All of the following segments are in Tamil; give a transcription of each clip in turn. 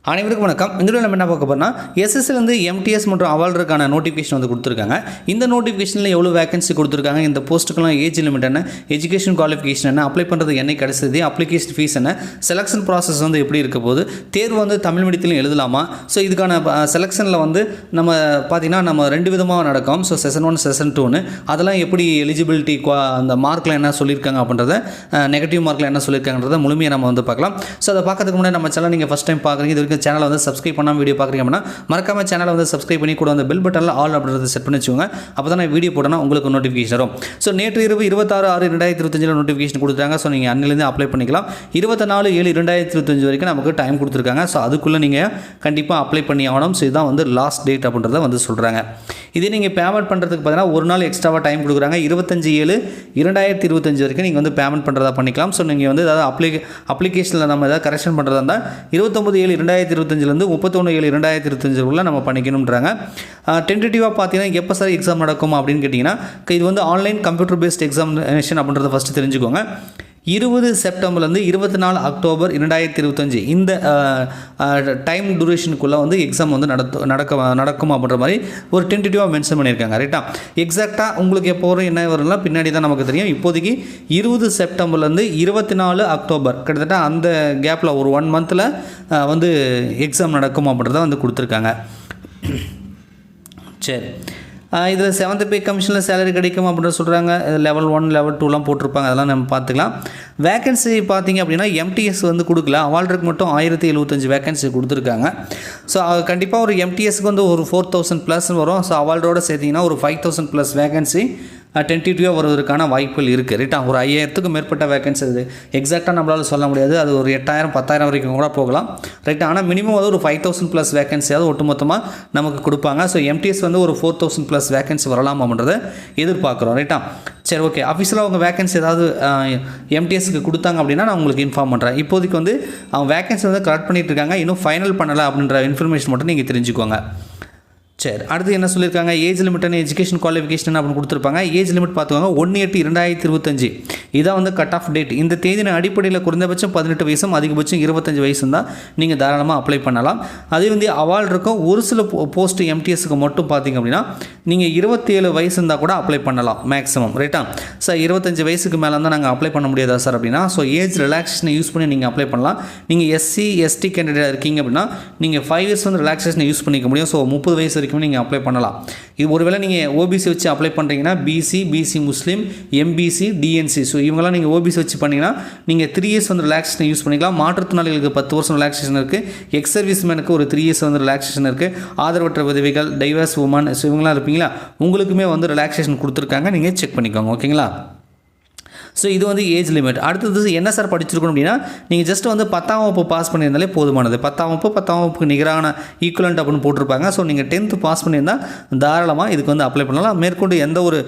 அனைவருக்கும் வணக்கம். இந்த வீடியோவில் நம்ம என்ன பார்க்க போறோம்னா எஸ்எஸ்சிலேருந்து எம்டிஎஸ் மற்றும் அவால்டருக்கான நோட்டிஃபிகேஷன் வந்து கொடுத்துருக்காங்க. இந்த நோட்டிஃபிகேஷனில் எவ்வளோ வேகன்சி கொடுத்துருக்காங்க, இந்த போஸ்ட்டுக்கெல்லாம் ஏஜ் லிமிட் என்ன, எஜுகேஷன் குவாலிஃபிகேஷன் என்ன, அப்ளை பண்ணுறது என்னைக்கு கிடைச்சது, அப்ளிகேஷன் ஃபீஸ் என்ன, செலெக்ஷன் ப்ராசஸ் வந்து எப்படி இருக்க போகுது, தேர்வு வந்து தமிழ் மீடியத்திலும் எழுதலாமா, ஸோ இதுக்கான செலெக்ஷனில் வந்து நம்ம பார்த்திங்கன்னா நம்ம ரெண்டு விதமாக நடக்கும். ஸோ செஷன் 1 செஷன் 2ன்னு அதெல்லாம் எப்படி எலிஜிபிலிட்டி அந்த மார்க்கில் என்ன சொல்லியிருக்காங்க அப்படின்றத, நெகட்டிவ் மார்க்கில் என்ன சொல்லியிருக்காங்கன்றத முழுமையாக நம்ம வந்து பார்க்கலாம். ஸோ அதை பார்க்கறதுக்கு முன்னாடி நம்ம சேனல் நீங்கள் ஃபஸ்ட் டைம் பார்க்குறீங்க, இது வரைக்கும் சேனலை வந்து சப்ஸ்கிரைப் பண்ணாமல் வீடியோ பார்க்குறீங்க அப்படின்னா மறக்காம சேனலை வந்து சப்ஸ்கிரைப் பண்ணி கூட அந்த பெல் பட்டனில் ஆல் அப்படின்றத செட் பண்ணி வச்சுக்கோங்க. அப்போ தான் நான் வீடியோ போட்டோன்னா உங்களுக்கு நோட்டிஃபிகேஷன் வரும். ஸோ நேற்று இரவு 26/6/2025 நோட்டிஃபிகேஷன் கொடுத்துருக்காங்க. ஸோ நீங்கள் அன்னிலேருந்து அப்ளை பண்ணிக்கலாம். 24/7/2025 வரைக்கும் நமக்கு டைம் கொடுத்துருக்காங்க. ஸோ அதுக்குள்ளே நீங்கள் கண்டிப்பாக அப்ளை பண்ணி ஆகணும். ஸோ இதுதான் வந்து லாஸ்ட் டேட் அப்படின்றத வந்து சொல்கிறாங்க. இதே நீங்கள் பேமெண்ட் பண்ணுறதுக்கு பார்த்தீங்கன்னா ஒரு நாள் எக்ஸ்ட்ராவாக டைம் கொடுக்குறாங்க. 25/7/2025 வரைக்கும் நீங்கள் வந்து பேமெண்ட் பண்ணுறதா பண்ணிக்கலாம். ஸோ நீங்கள் வந்து ஏதாவது அப்ளிகேஷனில் நம்ம ஏதாவது கரெக்ஷன் பண்ணுறதா இருந்தால் 29/7/2025 31/7/2025 நம்ம பண்ணிக்கணுன்றாங்க. டென்டேட்டிவாக பார்த்தீங்கன்னா எப்போ சார் எக்ஸாம் நடக்கும் அப்படின்னு கேட்டிங்கன்னா, இது வந்து ஆன்லைன் கம்ப்யூட்டர் பேஸ்ட் எக்ஸாமினேஷன் அப்படின்றத ஃபஸ்ட்டு தெரிஞ்சுக்கோங்க. 20 செப்டம்பர்லேருந்து 24 அக்டோபர் 2025 இந்த டைம் டூரேஷனுக்குள்ளே வந்து எக்ஸாம் வந்து நடக்கும் அப்படின்ற மாதிரி ஒரு டென்டேட்டிவாக மென்ஷன் பண்ணியிருக்காங்க. ரைட்டா, எக்ஸாக்டாக உங்களுக்கு எப்போ வரும் என்ன வரும்லாம் பின்னாடி தான் நமக்கு தெரியும். இப்போதைக்கு 20 செப்டம்பர்லேருந்து 24 அக்டோபர் கிட்டத்தட்ட அந்த கேப்பில் ஒரு 1 மந்தில் வந்து எக்ஸாம் நடக்கும் அப்படின்றத வந்து கொடுத்துருக்காங்க. சரி, இதில் 7th பே கமிஷனில் சேலரி கிடைக்கும் அப்படின்னு சொல்கிறாங்க. லெவல் 1 லெவல் 2லாம் போட்டிருப்பாங்க, அதெல்லாம் நம்ம பார்த்துக்கலாம். வேகன்சி பார்த்திங்க அப்படின்னா எம்டிஎஸ் வந்து கொடுக்கல, அவால்டருக்கு மட்டும் 1075 வேகன்சி கொடுத்துருக்காங்க. ஸோ கண்டிப்பாக ஒரு எம்டிஎஸ்க்கு வந்து ஒரு 4000 ப்ளஸ் வரும். ஸோ அவால்டரோடு சேர்த்திங்கன்னா ஒரு 5000 ப்ளஸ் வேகன்சி டென்டேட்டிவாக வருவதற்கான வாய்ப்புகள் இருக்குது. ரைட்டா, ஒரு 5000க்கு மேற்பட்ட வேகன்சி அது எக்ஸாக்டாக நம்மளால் சொல்ல முடியாது. அது ஒரு 8000 10,000 வரைக்கும் கூட போகலாம். ரைட்டா, ஆனால் மினிமம் வந்து ஒரு 5000 ப்ளஸ் வேகன்சியாவது ஒட்டுமொத்தமாக நமக்கு கொடுப்பாங்க. ஸோ எம்டிஎஸ் வந்து ஒரு 4000 ப்ளஸ் வேகன்சி வரலாம் அப்படின்றத எதிர்பார்க்குறோம். ரைட்டா, சரி, ஓகே. ஆஃபீஸில் அவங்க வேகன்சி ஏதாவது எம்டிஎஸ்க்கு கொடுத்தாங்க அப்படின்னா நான் உங்களுக்கு இன்ஃபார்ம் பண்ணுறேன். இப்போதைக்கு வந்து அவங்க வேகன்சி வந்து கலெக்ட் பண்ணிகிட்டு இருக்காங்க, இன்னும் ஃபைனல் பண்ணலை அப்படின்ற இன்ஃபர்மேஷன் மட்டும் நீங்கள் தெரிஞ்சுக்கோங்க. சரி, அடுத்து என்ன சொல்லியிருக்காங்க, ஏஜ் லிமிட்டான எஜுகேஷன் குவாலிஃபிகேஷன் அப்படின்னு கொடுத்துருப்பாங்க. ஏஜ் லிமிட் பார்த்துக்கோங்க 1/8/2025 இதான் வந்து கட் ஆஃப் டேட். இந்த தேதியின் அடிப்படையில் குறைந்தபட்சம் 18 வயசும் அதிகபட்சம் 25 வயசும் தான் நீங்கள் தாராளமாக அப்ளை பண்ணலாம். அதே வந்து அவால் இருக்கும். ஒரு சில போஸ்ட் எம்டிஎஸ்க்கு மட்டும் பார்த்திங்க அப்படின்னா நீங்கள் 27 வயசு இருந்தால் கூட அப்ளை பண்ணலாம் மேக்ஸிமம். ரைட்டா, சார் 25 வயசுக்கு மேலே தான் நாங்கள் அப்ளை பண்ண முடியாதா சார் அப்படின்னா, ஸோ ஏஜ் ரிலாக்ஸேஷனை யூஸ் பண்ணி நீங்கள் அப்ளை பண்ணலாம். நீங்கள் எஸ்சி எஸ்டி கேண்டிடேட் இருக்கீங்க அப்படின்னா நீங்கள் 5 இயர்ஸ் வந்து ரிலாக்ஸேஷனை யூஸ் பண்ணிக்க முடியும். ஸோ 30 வயசு வரைக்கும் நீங்கள் அப்ளை பண்ணலாம். இது ஒருவேளை நீங்கள் ஓபிசி வச்சு அப்ளை பண்ணுறீங்கன்னா பிசி முஸ்லீம், எம்பிசி, டிஎன்சி, ஸோ இவங்கெல்லாம் நீங்கள் ஓபிசி வச்சு பண்ணிங்கன்னா நீங்கள் 3 இயர்ஸ் வந்து ரிலாக்ஸேஷன் யூஸ் பண்ணிக்கலாம். மாற்றுத்திறனாளிகளுக்கு 10 வருஷம் ரிலாக்ஸேஷன் இருக்குது. எக்ஸ் சர்வீஸ் மேனுக்கு ஒரு 3 இயர்ஸ் வந்து ரிலாக்ஸேஷன் இருக்குது. ஆதரவற்ற விதவைகள், டைவர்ஸ் உமன், ஸோ இவங்களாம் இருப்பீங்களா, உங்களுக்குமே வந்து ரிலாக்ஸேஷன் கொடுத்துருக்காங்க. நீங்கள் செக் பண்ணிக்கோங்க. ஓகேங்களா. ஸோ இது வந்து ஏஜ் லிமிட். அடுத்தது என்ன சார் படிச்சிருக்கணும் அப்படின்னா, நீங்கள் ஜஸ்ட் வந்து 10ஆம் வகுப்பு பாஸ் பண்ணியிருந்தாலே போதுமானது. 10ஆம் வகுப்புக்கு நிகரான ஈக்குவலண்ட் அப்படின்னு போட்டிருப்பாங்க. ஸோ நீங்கள் 10th பாஸ் பண்ணியிருந்தால் தாராளமாக இதுக்கு வந்து அப்ளை பண்ணலாம். மேற்கொண்டு எந்த ஒரு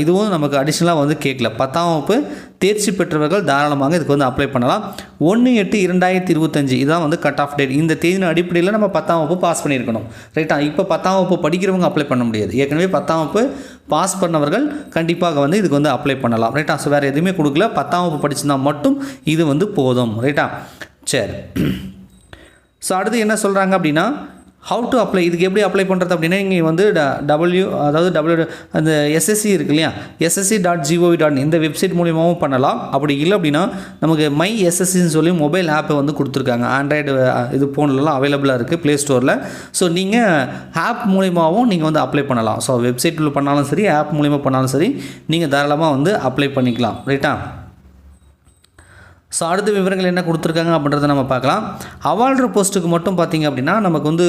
இதுவும் நமக்கு அடிஷ்னலாக வந்து கேட்கல. 10ஆம் வகுப்பு தேர்ச்சி பெற்றவர்கள் தாராளமாக இதுக்கு வந்து அப்ளை பண்ணலாம். 1/8/2025 இதுதான் வந்து கட் ஆஃப் டேட். இந்த தேதியின் அடிப்படையில் நம்ம 10ஆம் வகுப்பு பாஸ் பண்ணியிருக்கணும். ரைட்டா, இப்போ 10ஆம் வகுப்பு படிக்கிறவங்க அப்ளை பண்ண முடியாது. ஏற்கனவே 10ஆம் வகுப்பு பாஸ் பண்ணவர்கள் கண்டிப்பாக வந்து இதுக்கு வந்து அப்ளை பண்ணலாம். ரைட்டா, ஸோ வேறு எதுவுமே கொடுக்கல. 10ஆம் வகுப்பு படிச்சிருந்தால் மட்டும் இது வந்து போதும். ரைட்டா, சரி. ஸோ அடுத்து என்ன சொல்கிறாங்க அப்படின்னா, ஹவு டு அப்ளை, இதுக்கு எப்படி அப்ளை பண்ணுறது அப்படின்னா, நீங்கள் வந்து அந்த எஸ்எஸ்சி இருக்கு இல்லையா, ssc.gov.in இந்த வெப்சைட் மூலியமாகவும் பண்ணலாம். அப்படி இல்லை அப்படின்னா நமக்கு மை எஸ்எஸ்சின்னு சொல்லி மொபைல் ஆப்பை வந்து கொடுத்துருக்காங்க. ஆண்ட்ராய்டு இது ஃபோன்லலாம் அவைலபிளாக இருக்குது ப்ளே ஸ்டோரில். ஸோ நீங்கள் ஆப் மூலியமாகவும் நீங்கள் வந்து அப்ளை பண்ணலாம். ஸோ வெப்சைட்டில் பண்ணாலும் சரி, ஆப் மூலிமா பண்ணாலும் சரி, நீங்கள் தாராளமாக வந்து அப்ளை பண்ணிக்கலாம். ரைட்டா, ஸோ அடுத்த விவரங்கள் என்ன கொடுத்துருக்காங்க அப்படின்றத நம்ம பார்க்கலாம். அவால்டர் போஸ்ட்டுக்கு மட்டும் பார்த்திங்க அப்படின்னா நமக்கு வந்து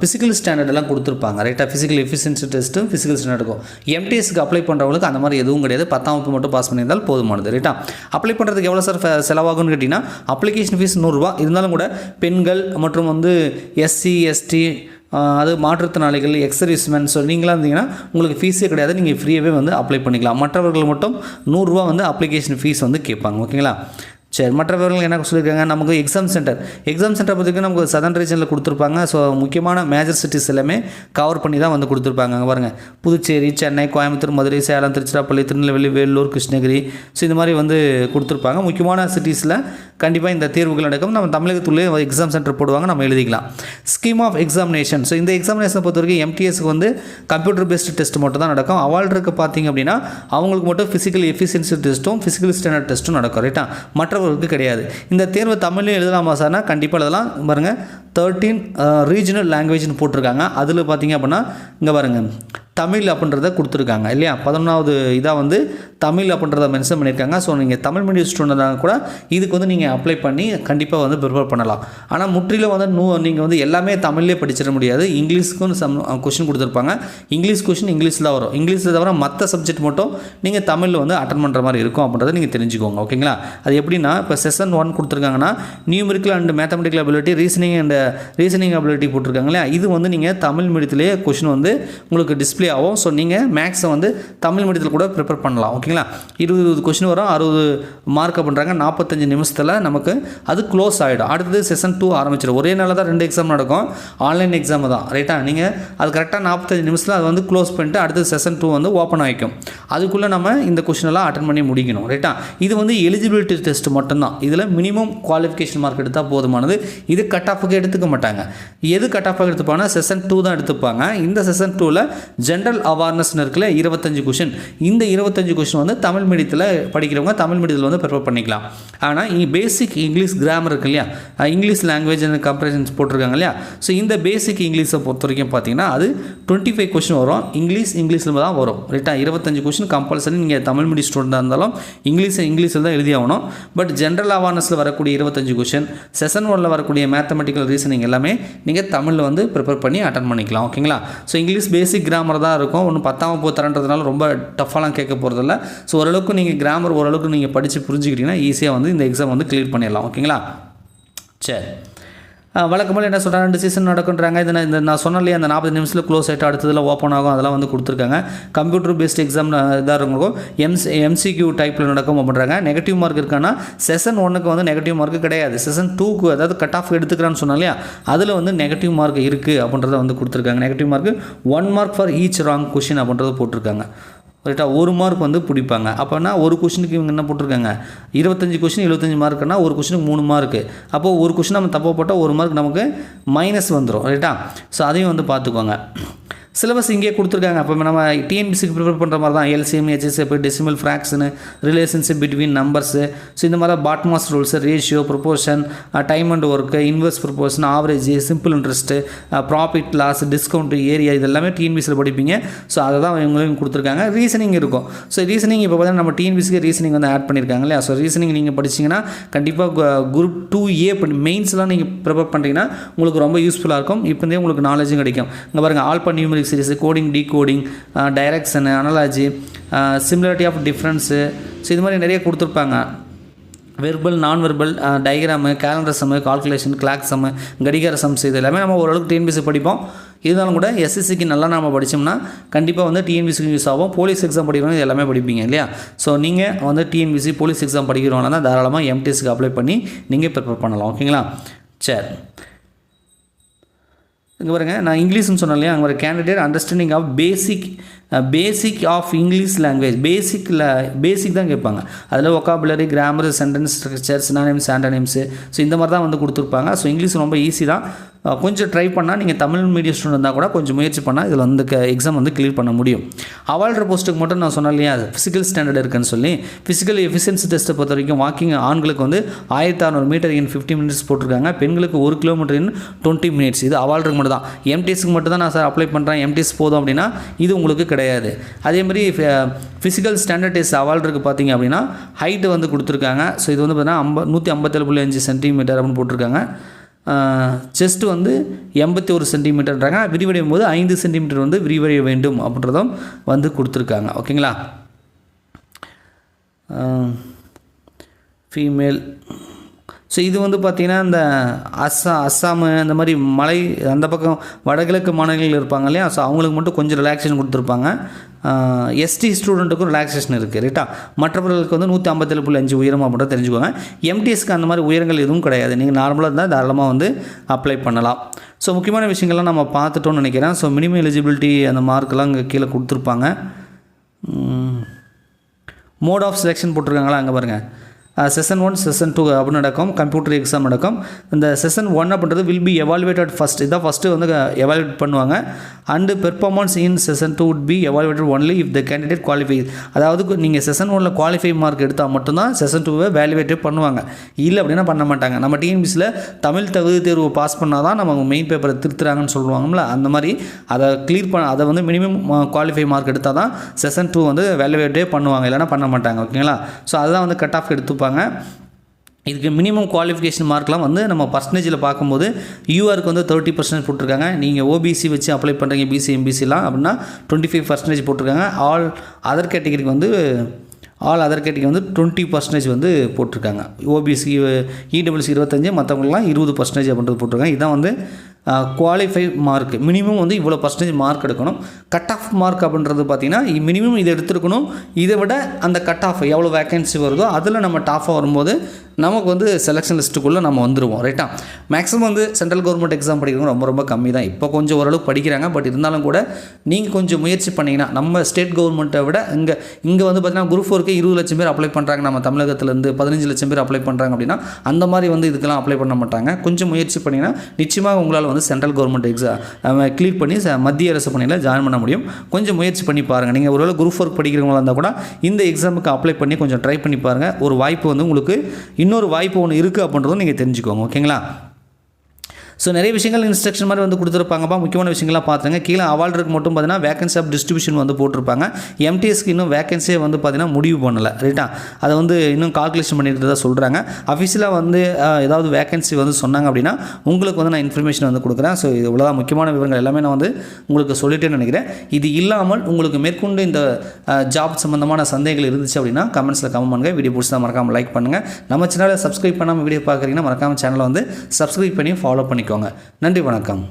ஃபிசிக்கல் ஸ்டாண்டர்டெல்லாம் கொடுத்துருப்பாங்க. ரைட்டாக, ஃபிசிக்கல் எஃபிஷியன்சி டெஸ்ட்டும் ஃபிசிக்கல் ஸ்டாண்டர்டுக்கும். எம்டிஎஸ்க்கு அப்ளை பண்ணுறவங்களுக்கு அந்த மாதிரி எதுவும் கிடையாது. 10ஆம் வகுப்பு மட்டும் பாஸ் பண்ணியிருந்தால் போதுமானது. ரைட்டா, அப்ளை பண்ணுறதுக்கு எவ்வளோ சார் செலவாகும்னு கேட்டிங்கன்னா, அப்ளிகேஷன் ஃபீஸ் 100 ரூபா. இருந்தாலும் கூட பெண்கள் மற்றும் வந்து எஸ்சி எஸ்டி, அது மாற்றுத்திறனாளிகள், எக்ஸ் சர்வீஸ்மேன், ஸோ நீங்களாக இருந்தீங்கன்னா உங்களுக்கு ஃபீஸே கிடையாது. நீங்கள் ஃப்ரீயாகவே வந்து அப்ளை பண்ணிக்கலாம். மற்றவர்கள் மட்டும் 100 ரூபா வந்து அப்ளிகேஷன் ஃபீஸ் வந்து கேட்பாங்க. ஓகேங்களா, சரி, மற்ற விவரங்கள் என்ன சொல்லியிருக்காங்க, நமக்கு எக்ஸாம் சென்டர் பொறுத்தவரைக்கும் நமக்கு சதர்ன் ரீஜனில் கொடுத்துருப்பாங்க. ஸோ முக்கியமான மேஜர் சிட்டிஸ் எல்லாமே கவர் பண்ணி தான் வந்து கொடுத்துருப்பாங்க. அங்கே பாருங்கள், புதுச்சேரி, சென்னை, கோயம்புத்தூர், மதுரை, சேலம், திருச்சிராப்பள்ளி, திருநெல்வேலி, வேலூர், கிருஷ்ணகிரி, ஸோ இந்த மாதிரி வந்து கொடுத்துருப்பாங்க. முக்கியமான சிட்டிஸில் கண்டிப்பாக இந்த தேர்வுகள் நடக்கும். நம்ம தமிழகத்துள்ளே எக்ஸாம் சென்டர் போடுவாங்க, நம்ம எழுதிக்கலாம். ஸ்கீம் ஆஃப் எக்ஸாமினேஷன், ஸோ இந்த எக்ஸாமினேஷனை பொறுத்த வரைக்கும் எம்டிஎஸ்க்கு வந்து கம்ப்யூட்டர் பேஸ்டு டெஸ்ட் மட்டும் தான் நடக்கும். அவால்டருக்கு பார்த்தீங்க அப்படின்னா அவங்களுக்கு மட்டும் ஃபிசிக்கல் எஃபிஷியன்சி டெஸ்ட்டும் ஃபிசிக்கல் ஸ்டாண்டர்ட் டெஸ்ட்டும் நடக்கும். ரைட்டா, மற்றவர்களுக்கு கிடையாது. இந்த தேர்வு தமிழ்லையும் எழுதலாமா சார்னா கண்டிப்பாக எழுதலாம். பாருங்கள், 13 ரீஜனல் லாங்குவேஜ்னு போட்டிருக்காங்க. அதில் பார்த்தீங்க அப்படின்னா இங்கே பாருங்கள், தமிழ் அப்படின்றத கொடுத்துருக்காங்க இல்லையா. 11வது இதாக வந்து தமிழ் அப்படின்றத மென்ஷன் பண்ணியிருக்காங்க. ஸோ நீங்கள் தமிழ் மீடியம் ஸ்டூடெண்டாக கூட இதுக்கு வந்து நீங்கள் அப்ளை பண்ணி கண்டிப்பாக வந்து ப்ரிப்பேர் பண்ணலாம். ஆனால் முற்றிலும் வந்து நீங்கள் வந்து எல்லாமே தமிழ்லேயே படிச்சிட முடியாது. இங்கிலீஷ்க்கும் கொஷின் கொடுத்துருப்பாங்க. இங்கிலீஷ் கொஷின் இங்கிலீஷில் வரும். இங்கிலீஷில் தவிர மற்ற சப்ஜெக்ட் மட்டும் நீங்கள் தமிழில் வந்து அட்டன் பண்ணுற மாதிரி இருக்கும் அப்படின்றத நீங்கள் தெரிஞ்சுக்கோங்க. ஓகேங்களா, அது எப்படின்னா இப்போ செஷன் 1 கொடுத்துருக்காங்கன்னா numerical and mathematical ability, reasoning ability போட்டிருக்காங்க இல்லையா. இது வந்து நீங்கள் தமிழ் மீடியத்திலே கொஷின் வந்து உங்களுக்கு டிஸ்பிளே ஆகும். ஸோ நீங்கள் மேக்ஸை வந்து தமிழ் மீடியத்தில் கூட ப்ரிப்பேர் பண்ணலாம். ஓகேங்களா, 20 கொஷின் வரும், 60 மார்க் பண்ணுறாங்க. 45 நிமிஷத்தில் நமக்கு அது க்ளோஸ் ஆகிடும். அடுத்தது செஷன் 2 ஆரம்பிச்சிடும். ஒரே நாளில் தான் 2 எக்ஸாம் நடக்கும். ஆன்லைன் எக்ஸாம் தான். ரைட்டா, நீங்கள் அது கரெக்டாக 45 நிமிஷத்தில் அது வந்து க்ளோஸ் பண்ணிட்டு அடுத்தது செஷன் 2 வந்து ஓப்பன் ஆகிக்கும். அதுக்குள்ளே நம்ம இந்த கொஷினெல்லாம் அட்டன் பண்ணி முடிக்கணும். ரைட்டா, இது வந்து எலிஜிபிலிட்டி டெஸ்ட் மட்டும்தான். இதில் மினிமம் குவாலிஃபிகேஷன் மார்க் எடுத்தால் போதுமானது. இது கட் ஆஃபுக்கு எடுத்துக்க மாட்டாங்க. எது கட் ஆஃபாக எடுத்துப்பாங்கன்னா செஷன் 2 தான் எடுத்துப்பாங்க. இந்த செஷன் 2ல் ஜென்ரல் அவேர்னஸ்னு இருக்குல்ல, 25 கொஷின். இந்த 25 கொஷின் வந்து தமிழ் மீடியத்தில் படிக்கிறவங்க தமிழ் மீடியத்தில் வந்து ப்ரிப்பேர் பண்ணிக்கலாம். ஆனால் பேசிக் இங்கிலீஷ் கிராமர் இருக்கு இல்லையா, இங்கிலீஷ் லாங்குவேஜ் அண்ட் கம்பரேஷன்ஸ் போட்டிருக்காங்க இல்லையா. ஸோ இந்த பேசிக் இங்கிலீஷை பொறுத்த வரைக்கும் பார்த்தீங்கன்னா அது 25 கொஷின் வரும். இங்கிலீஷில் தான் வரும். ரைட்டா, 25 கொஷின் கம்பல்சரி. நீங்கள் தமிழ் மீடியம் ஸ்டூடெண்டாக இருந்தாலும் இங்கிலீஷில் தான் எழுதி ஆகணும். பட் ஜென்ரல் அவேர்னஸில் வரக்கூடிய 25 கொஷின், செஷன் 1ல் வரக்கூடிய மேத்தமெட்டிக்கல் ரீசனிங் எல்லாமே நீங்கள் தமிழில் வந்து ப்ரிப்பேர் பண்ணி அட்டன் பண்ணிக்கலாம். ஓகேங்களா, ஸோ இங்கிலீஷ் பேசிக் கிராமர் தான் இருக்கும். ஒன்றும் 10ஆம் தரன்றதுனால ரொம்ப டஃப்பாலாம் கேட்க போகிறதில்ல. ஸோ ஓரளவுக்கு நீங்கள் கிராமர் ஓரளவுக்கு நீங்கள் படித்து புரிஞ்சுக்கிட்டீங்கன்னா ஈஸியாக வந்து இந்த எக்ஸாம் வந்து கிளியர் பண்ணிடலாம். ஓகேங்களா, சரி. வழக்கமாக என்ன சொல்கிறாங்க, 2 சீசன் நடக்குன்றாங்க. இந்த நான் சொன்னாலே அந்த 40 நிமிஷத்தில் க்ளோஸ் ஆகிட்டு அடுத்ததில் ஓப்பன் ஆகும். அதெல்லாம் வந்து கொடுத்துருக்காங்க. கம்ப்யூட்டர் பேஸ்ட் எக்ஸாம் இதாக இருக்கும். எம்சிக்யூ டைப்பில் நடக்கும் அப்படின்றாங்க. நெகட்டிவ் மார்க் இருக்கான்னா செஷன் 1க்கு வந்து நெகட்டிவ் மார்க்கு கிடையாது. செஷன் 2க்கு அதாவது கட் ஆஃப் எடுத்துக்கிறான்னு சொன்னாலே அதில் வந்து நெகட்டிவ் மார்க் இருக்குது அப்படின்றத வந்து கொடுத்துருக்காங்க. Negative mark 1 mark for each wrong question அப்படின்றத போட்டிருக்காங்க. ரைட்டாக, 1 மார்க் வந்து பிடிப்பாங்க. அப்போனா ஒரு கொஷினுக்கு இவங்க என்ன போட்டிருக்காங்க, 25 கொஷின் 75 மார்க்குன்னா ஒரு கொஷினுக்கு 3 மார்க்கு. அப்போது ஒரு கொஷின் நம்ம தப்பாக போட்டால் 1 மார்க் நமக்கு மைனஸ் வந்துடும். ரைட்டா, ஸோ அதையும் வந்து பார்த்துக்கோங்க. சிலபஸ் இங்கே கொடுத்துருக்காங்க. அப்போ நம்ம டிஎன்பிசிக்கு ப்ரிப்பேர் பண்ணுற மாதிரி தான் LCM, HSF, decimal fraction, relationship between numbers, so இந்த மாதிரி BODMAS rules, ratio, proportion, time and work, inverse proportion, average, simple interest, profit loss, discount, area, இது எல்லாமே டிஎன்பிசியில் படிப்பீங்க. ஸோ அதை தான் இவங்களும் கொடுத்துருக்காங்க. ரீசனிங் இருக்கும். ஸோ ரீசனிங் இப்போ பார்த்தீங்கன்னா நம்ம டிஎன்பிசிக்கு ரீசனிங் வந்து ஆட் பண்ணியிருக்காங்க இல்லையா. ஸோ ரீசனிங் நீங்கள் படிச்சிங்கன்னா கண்டிப்பாக குரூப் 2A மெயின்ஸ்லாம் நீங்கள் ப்ரிப்பேர் பண்ணுறீங்கன்னா உங்களுக்கு ரொம்ப யூஸ்ஃபுல்லாக இருக்கும். இப்போதே உங்களுக்கு நாலேஜும் கிடைக்கும். இங்கே பாருங்கள், alpha numeric series, coding, decoding, direction, analogy, similarity of difference, so இது மாதிரி நிறைய கொடுத்துருப்பாங்க. Verbal, non verbal, diagram, calendar sum, calculation, clock sum, கடிகார சம்ஸ், இது எல்லாமே நம்ம ஓரளவுக்கு டிஎன்பிசி படிப்போம். இருந்தாலும் கூட எஸ்எஸ்சிக்கு நல்லா நம்ம படித்தோம்னா கண்டிப்பாக வந்து டிஎன்பிசிக்கு யூஸ் ஆகும். போலீஸ் எக்ஸாம் படிக்கிறவங்க இது எல்லாமே படிப்பீங்க இல்லையா. ஸோ நீங்கள் வந்து டிஎன்பிசி போலீஸ் எக்ஸாம் படிக்கிறவங்க தான் தாராளமாக எம்டிஎஸ்க்கு அப்ளை பண்ணி நீங்கள் ப்ரிப்பேர் பண்ணலாம். ஓகேங்களா, சரி. இங்கே பாருங்க, நான் இங்கிலீஷ்னு சொன்னேன் இல்லையா. அங்கே ஒரு candidate understanding of basic of English language, basic தான் கேட்பாங்க. அதில் vocabulary, grammar, sentence structure, synonyms, antonyms, so இந்த மாதிரி தான் வந்து கொடுத்துருப்பாங்க. ஸோ இங்கிலீஷ் ரொம்ப ஈஸி தான். கொஞ்சம் ட்ரை பண்ணால் நீங்கள் தமிழ் மீடியம் ஸ்டூடெண்ட் தான் கூட கொஞ்சம் முயற்சி பண்ணால் இதில் வந்து எக்ஸாம் வந்து கிளியர் பண்ண முடியும். அவால்டர் போஸ்ட்டுக்கு மட்டும் நான் சொன்னேன் இல்லையா, ஃபிசிக்கல் ஸ்டாண்டர்ட் இருக்குன்னு சொல்லி. ஃபிசிக்கல் எஃபிஷியன்சி டெஸ்ட்டை பொறுத்த வரைக்கும் வாக்கிங் ஆண்களுக்கு வந்து 1600 மீட்டர் இன் 50 மினிட்ஸ் போட்டிருக்காங்க. பெண்களுக்கு 1 கிலோமீட்டர் இன் 20 மினிட்ஸ். இது அவால்டருக்கு மட்டும் தான். எம்டிஎஸ்க்கு மட்டும் தான் நான் சார் அப்ளை பண்ணுறேன், எம்டிஎஸ் போதும் அப்படின்னா இது உங்களுக்கு கிடையாது. அதேமாதிரி ஃபிசிக்கல் ஸ்டாண்டர்ட் டெஸ்ட் அவால்டருக்கு பார்த்தீங்க அப்படின்னா ஹைட்டு வந்து கொடுத்துருக்காங்க. ஸோ இது வந்து பார்த்தீங்கன்னா 157.5 சென்டிமீட்டர் அப்படின்னு போட்டிருக்காங்க. செஸ்ட்டு வந்து 81 சென்டிமீட்டர்ன்றாங்க. விரிவடையும் போது 5 சென்டிமீட்டர் வந்து விரிவடைய வேண்டும் அப்படின்றதும் வந்து கொடுத்துருக்காங்க. ஓகேங்களா, ஃபீமேல். ஸோ இது வந்து பார்த்திங்கன்னா இந்த அஸ்ஸாமு அந்த மாதிரி மலை அந்த பக்கம் வடகிழக்கு மாநிலங்கள் இருப்பாங்க இல்லையா. ஸோ அவங்களுக்கு மட்டும் கொஞ்சம் ரிலாக்ஸேஷன் கொடுத்துருப்பாங்க. எஸ்டி ஸ்டூடெண்ட்டுக்கும் ரிலாக்ஸேஷன் இருக்குது ரைட்டா. மற்றவர்களுக்கு வந்து 157.5 உயரம் அப்படின்றத தெரிஞ்சுக்கோங்க. எம்டிஎஸ்க்கு அந்த மாதிரி உயரங்கள் எதுவும் கிடையாது. நீங்கள் நார்மலாக இருந்தால் தாராளமாக வந்து அப்ளை பண்ணலாம். ஸோ முக்கியமான விஷயங்கள்லாம் நம்ம பார்த்துட்டோம்னு நினைக்கிறேன். ஸோ மினிமம் எலிஜிபிலிட்டி அந்த மார்க்கெல்லாம் இங்கே கீழே கொடுத்துருப்பாங்க. மோட் ஆஃப் செலெக்ஷன் போட்டிருக்காங்களா அங்கே பாருங்கள். செஷன் 1 செஷன் 2 அப்படின்னு நடக்கும். கம்ப்யூட்டர் எக்ஸாம் நடக்கும். இந்த செஷன் 1 அப்படின்றது வில் பி எவாலுவேட்டட் ஃபஸ்ட். இதான் ஃபஸ்ட்டு வந்து எவாலுவேட் பண்ணுவாங்க. And performance in session 2 would be evaluated only if the candidate qualifies. அதாவது நீங்கள் செஷன் 1ல் குவாலிஃபை மார்க் எடுத்தால் மட்டும்தான் செஷன் 2வை வேல்யூவேட்டே பண்ணுவாங்க. இல்லை அப்படின்னா பண்ண மாட்டாங்க. நம்ம டிஎன்பிசியில் தமிழ் தகுதி தேர்வு பாஸ் பண்ணால் தான் நம்ம மெயின் பேப்பரை திருத்துறாங்கன்னு சொல்லுவாங்கல்ல, அந்த மாதிரி அதை கிளியர் பண்ண அதை வந்து மினிமம் குவாலிஃபை மார்க் எடுத்தால் தான் செஷன் 2 வந்து வேல்யூவேட்டே பண்ணுவாங்க, இல்லைனா பண்ண மாட்டாங்க. ஓகேங்களா. ஸோ அதுதான் வந்து கட் ஆஃப் எடுத்துப்பாங்க. இதுக்கு மினிமம் குவாலிஃபிகேஷன் மார்க்லாம் வந்து நம்ம பர்சன்டேஜில் பார்க்கும்போது யூஆருக்கு வந்து 30% போட்டிருக்காங்க. நீங்கள் ஓபிசி வச்சு அப்ளை பண்ணுறீங்க, பிசி எம்பிசிலாம் அப்படின்னா 25% போட்டிருக்காங்க. ஆல் அதர் கேட்டகரிக்கு வந்து 20% வந்து போட்டிருக்காங்க. ஓபிசி இடபிள்யூசி 25, மற்றவங்களாம் 20% அப்படின்றது போட்டிருக்காங்க. இதுதான் வந்து குவாலிஃபை மார்க். மினிமம் வந்து இவ்வளோ பர்சன்டேஜ் மார்க் எடுக்கணும். கட் ஆஃப் மார்க் அப்படின்றது பார்த்திங்கன்னா மினிமம் இதை எடுத்துருக்கணும். இதை விட அந்த கட் ஆஃப் எவ்வளோ வேக்கன்சி வருதோ அதில் நம்ம டாஃபாக வரும்போது நமக்கு வந்து செலெக்ஷன் லிஸ்ட்டுக்குள்ளே நம்ம வந்துடுவோம் ரைட்டா. மேக்ஸிமம் வந்து சென்ட்ரல் கவர்மெண்ட் எக்ஸாம் படிக்கிறவங்க ரொம்ப ரொம்ப கம்மி தான். இப்போ கொஞ்சம் ஓரளவுக்கு படிக்கிறாங்க. பட் இருந்தாலும் கூட நீங்கள் கொஞ்சம் முயற்சி பண்ணிங்கன்னா நம்ம ஸ்டேட் கவர்மெண்ட்டை விட இங்கே வந்து பார்த்திங்கன்னா குரூப் 4க்கு 20 லட்சம் பேர் அப்ளை பண்ணுறாங்க. நம்ம தமிழகத்துலேருந்து 15 லட்சம் பேர் அப்ளை பண்ணுறாங்க அப்படின்னா அந்த மாதிரி வந்து இதுக்கெல்லாம் அப்ளை பண்ண மாட்டாங்க. கொஞ்சம் முயற்சி பண்ணிங்கன்னா நிச்சயமாக உங்களால் வந்து சென்ட்ரல் கவர்மெண்ட் எக்ஸாம் கிளியர் பண்ணி மத்திய அரசு பணியில் ஜாயின் பண்ண முடியும். கொஞ்சம் முயற்சி பண்ணி பாருங்கள். நீங்கள் ஒருவேளை குரூப் 4 படிக்கிறவங்களா இருந்தால் கூட இந்த எக்ஸாமுக்கு அப்ளை பண்ணி கொஞ்சம் ட்ரை பண்ணி பாருங்கள். ஒரு வாய்ப்பு வந்து உங்களுக்கு இன்னொரு வாய்ப்பு ஒன்று இருக்குது அப்படின்றதும் நீங்கள் தெரிஞ்சுக்கோங்க. ஓகேங்களா. ஸோ நிறைய விஷயங்கள் இன்ஸ்ட்ரக்ஷன் மாதிரி வந்து கொடுத்துருப்பாங்கப்பா. முக்கியமான விஷயங்கள்லாம் பார்த்துருங்க. கீழே அவால்டருக்கு மட்டும் பார்த்தீங்கன்னா வேகன்சி ஆஃப் டிஸ்ட்ரிபியூஷன் வந்து போட்டிருப்பாங்க. எம்டிஎஸ்க்கு இன்னும் வேகன்சியே வந்து பார்த்தீங்கன்னா முடிவு பண்ணலை ரைட்டா. அதை வந்து இன்னும் கால்குலேஷன் பண்ணிட்டு தான் சொல்கிறாங்க. அஃபிஷியலாக வந்து ஏதாவது வேகன்சி வந்து சொன்னாங்க அப்படின்னா உங்களுக்கு வந்து நான் இன்ஃபர்மேஷன் வந்து கொடுக்குறேன். ஸோ இது இவ்வளோதான் முக்கியமான விவரங்கள் எல்லாமே நான் வந்து உங்களுக்கு சொல்லிட்டேன்னு நினைக்கிறேன். இது இல்லாமல் உங்களுக்கு மேற்கொண்டு இந்த ஜாப் சம்மந்தமான சந்தேகங்கள் இருந்துச்சு அப்படின்னா கமெண்ட்ஸில் கமெண்ட் பண்ணுங்கள். வீடியோ பிடிச்சா மறக்காமல் லைக் பண்ணுங்கள். நம்ம சேனலை சப்ஸ்கிரைப் பண்ணாமல் வீடியோ பார்க்குறீங்கன்னா மறக்காமல் சேனலை வந்து சப்ஸ்கிரைப் பண்ணி ஃபாலோ பண்ணிக்கோங்க. நன்றி, வணக்கம்.